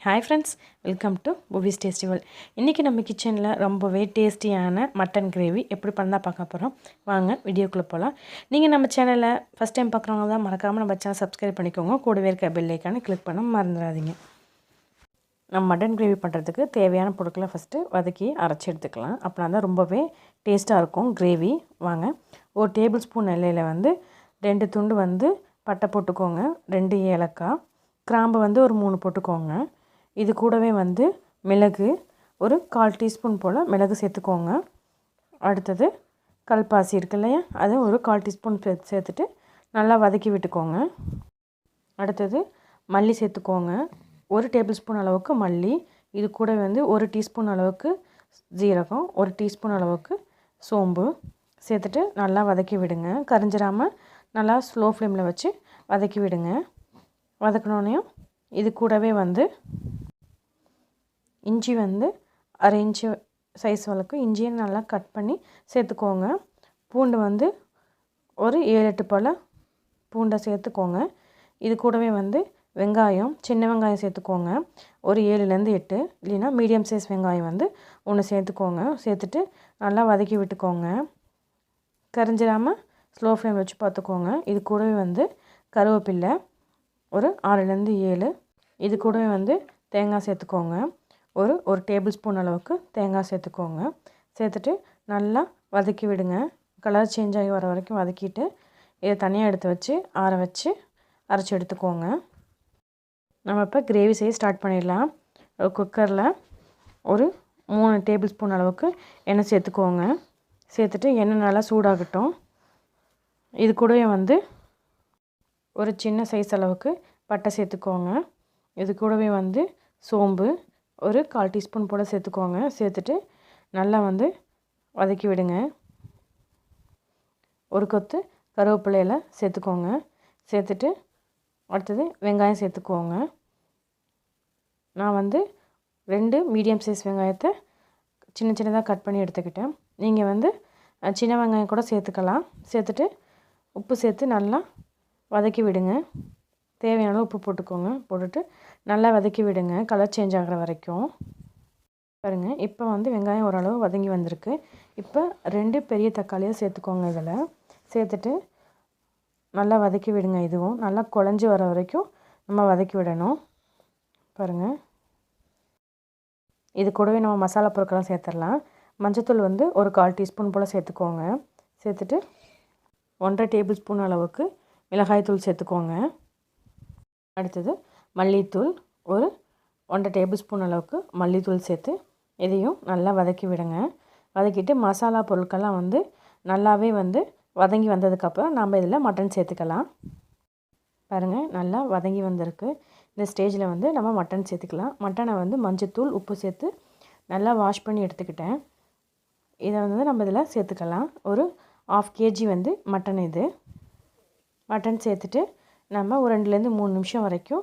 Hi friends, welcome to Buvis Tasty World. இன்னைக்கு நம்ம கிச்சன்ல ரொம்பவே டேஸ்டியான மட்டன் கிரேவி எப்படி பண்ணா பார்க்க போறோம். வாங்க வீடியோக்குள்ள போலாம். நீங்க நம்ம சேனலை ஃபர்ஸ்ட் டைம் பார்க்கறவங்க தான் மறக்காம நம்ம சேனலை சப்ஸ்கிரைப் பண்ணிக்கோங்க. கூடவே இருக்க பெல் ஐகானை கிளிக் பண்ண மறந்துடாதீங்க. நம்ம மட்டன் கிரேவி பண்ணுறதுக்கு தேவையான பொருட்களை ஃபஸ்ட்டு வதக்கி அரைச்சி எடுத்துக்கலாம். அப்படின்னா தான் ரொம்பவே டேஸ்ட்டாக இருக்கும் கிரேவி. வாங்க, ஒரு டேபிள் ஸ்பூன் எண்ணெயில் 2 துண்டு பட்டை போட்டுக்கோங்க, 2 ஏலக்காய், கிராம்பு ஒரு 3 போட்டுக்கோங்க. இது கூடவே மிளகு ஒரு 1/4 டீஸ்பூன் போல் மிளகு சேர்த்துக்கோங்க. அடுத்தது கல்பாசி இருக்கு இல்லையா, அது ஒரு 1/4 டீஸ்பூன் சேர்த்துட்டு நல்லா வதக்கி விட்டுக்கோங்க. அடுத்தது மல்லி சேர்த்துக்கோங்க, 1 டேபிள் ஸ்பூன் அளவுக்கு மல்லி. இது கூட 1 டீஸ்பூன் அளவுக்கு ஜீரகம், 1 டீஸ்பூன் அளவுக்கு சோம்பு சேர்த்துட்டு நல்லா வதக்கி விடுங்க. கரிஞ்சிடாமல் நல்லா ஸ்லோ ஃப்ளேமில் வச்சு வதக்கி விடுங்க. வதக்கினோடனே இது கூடவே இஞ்சி 1/2 இன்ச்சு சைஸ் அளவுக்கு இஞ்சியை நல்லா கட் பண்ணி சேர்த்துக்கோங்க. பூண்டு ஒரு 7-8 போல் பூண்டை சேர்த்துக்கோங்க. இது கூடவே வெங்காயம், சின்ன வெங்காயம் சேர்த்துக்கோங்க, ஒரு 7-8, இல்லைன்னா மீடியம் சைஸ் வெங்காயம் 1 சேர்த்துக்கோங்க. சேர்த்துட்டு நல்லா வதக்கி விட்டுக்கோங்க. கரிஞ்சிடாமல் ஸ்லோ ஃப்ளேம் வச்சு பார்த்துக்கோங்க. இது கூடவே கருவேப்பில்லை ஒரு 6-7. இது கூடவே தேங்காய் சேர்த்துக்கோங்க. ஒரு டேபிள் ஸ்பூன் அளவுக்கு தேங்காய் சேர்த்துக்கோங்க. சேர்த்துட்டு நல்லா வதக்கி விடுங்க. கலர் சேஞ்ச் ஆகி வர வரைக்கும் வதக்கிட்டு இதை தனியாக எடுத்து வச்சு ஆற வச்சு அரைச்சி எடுத்துக்கோங்க. நம்ம இப்போ கிரேவி செய்ய ஸ்டார்ட் பண்ணிடலாம். ஒரு குக்கரில் ஒரு 3 டேபிள் ஸ்பூன் அளவுக்கு எண்ணெய் சேர்த்துக்கோங்க. சேர்த்துட்டு எண்ணெய் நல்லா சூடாகட்டும். இது கூடவே ஒரு சின்ன சைஸ் அளவுக்கு பட்டை சேர்த்துக்கோங்க. இது கூடவே சோம்பு ஒரு 1/4 டீஸ்பூன் போல் சேர்த்துக்கோங்க. சேர்த்துட்டு நல்லா வதக்கி விடுங்க. ஒரு கொத்து கருவேப்பிலையில் சேர்த்துக்கோங்க. சேர்த்துட்டு அடுத்தது வெங்காயம் சேர்த்துக்கோங்க. நான் 2 மீடியம் சைஸ் வெங்காயத்தை சின்ன சின்னதாக கட் பண்ணி எடுத்துக்கிட்டேன். நீங்கள் சின்ன வெங்காயம் கூட சேர்த்துக்கலாம். சேர்த்துட்டு உப்பு சேர்த்து நல்லா வதக்கி விடுங்க. தேவையான உப்பு போட்டுக்கோங்க. போட்டுட்டு நல்லா வதக்கி விடுங்க, கலர் சேஞ்ச் ஆகிற வரைக்கும். பாருங்கள், இப்போ வெங்காயம் ஓரளவு வதங்கி வந்திருக்கு. இப்போ 2 பெரிய தக்காளியை சேர்த்துக்கோங்க. இதில் சேர்த்துட்டு நல்லா வதக்கி விடுங்க. இதுவும் நல்லா குழஞ்சி வர வரைக்கும் நம்ம வதக்கி விடணும். பாருங்கள், இது கூடவே நம்ம மசாலா பொருட்கள்லாம் சேர்த்துடலாம். மஞ்சத்தூள் ஒரு 1/4 டீஸ்பூன் போல் சேர்த்துக்கோங்க. சேர்த்துட்டு 1/2 டேபிள் ஸ்பூன் அளவுக்கு மிளகாய்த்தூள் சேர்த்துக்கோங்க. அடுத்தது மல்லித்தூள் ஒரு 1/2 டேபிள் ஸ்பூன் அளவுக்கு மல்லித்தூள் சேர்த்து இதையும் நல்லா வதக்கி விடுங்க. வதக்கிட்டு மசாலா பொருட்கள்லாம் நல்லாவே வதங்கி வந்ததுக்கப்புறம் நம்ம இதில் மட்டன் சேர்த்துக்கலாம். பாருங்கள், நல்லா வதங்கி வந்திருக்கு. இந்த ஸ்டேஜில் நம்ம மட்டன் சேர்த்துக்கலாம். மட்டனை மஞ்சத்தூள் உப்பு சேர்த்து நல்லா வாஷ் பண்ணி எடுத்துக்கிட்டேன். இதை நம்ம இதில் சேர்த்துக்கலாம். ஒரு 1/2 kg மட்டன். இது மட்டன் சேர்த்துட்டு நம்ம ஒரு 2-3 நிமிஷம் வரைக்கும்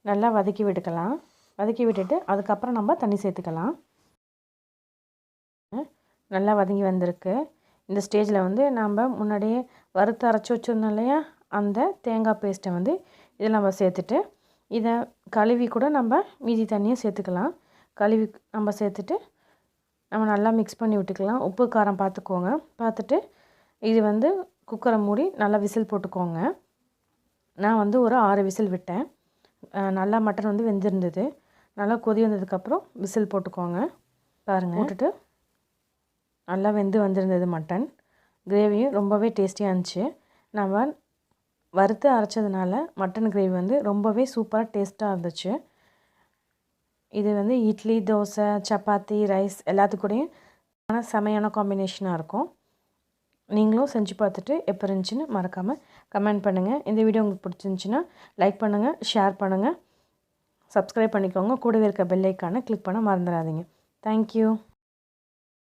நல்லா வதக்கி விட்டுக்கலாம். வதக்கி விட்டுட்டு அதுக்கப்புறம் நம்ம தண்ணி சேர்த்துக்கலாம். நல்லா வதங்கி வந்திருக்கு. இந்த ஸ்டேஜில் நம்ம முன்னாடியே வறுத்து அரைச்சி வச்சுருந்தோம் இல்லையா, அந்த தேங்காய் பேஸ்ட்டை இதில் நம்ம சேர்த்துட்டு இதை கழுவி கூட நம்ம மீதி தண்ணியை சேர்த்துக்கலாம். கழுவி நம்ம சேர்த்துட்டு நம்ம நல்லா மிக்ஸ் பண்ணி விட்டுக்கலாம். உப்பு காரம் பார்த்துக்கோங்க. பார்த்துட்டு இது குக்கரை மூடி நல்லா விசில் போட்டுக்கோங்க. நான் ஒரு 6 விசில் விட்டேன். நல்லா மட்டன் வெந்திருந்தது. நல்லா கொதி வந்ததுக்கப்புறம் விசில் போட்டுக்கோங்க. பாருங்கள், போட்டுட்டு நல்லா வெந்து வந்திருந்தது மட்டன். கிரேவியும் ரொம்பவே டேஸ்டியாக இருந்துச்சு. நம்ம வறுத்து அரைச்சதுனால மட்டன் கிரேவி ரொம்பவே சூப்பராக டேஸ்ட்டாக இருந்துச்சு. இது இட்லி, தோசை, சப்பாத்தி, ரைஸ் எல்லாத்துக்கூடையும் செமையான காம்பினேஷனாக இருக்கும். நீங்களும் செஞ்சு பார்த்துட்டு எப்போ இருந்துச்சுன்னு மறக்காமல் கமெண்ட் பண்ணுங்கள். இந்த வீடியோ உங்களுக்கு பிடிச்சிருந்துச்சின்னா லைக் பண்ணுங்கள், ஷேர் பண்ணுங்கள், சப்ஸ்கிரைப் பண்ணிக்கோங்க. கூடவே இருக்க பெல் ஐக்கானை கிளிக் பண்ண மறந்துடாதீங்க. தேங்க்யூ.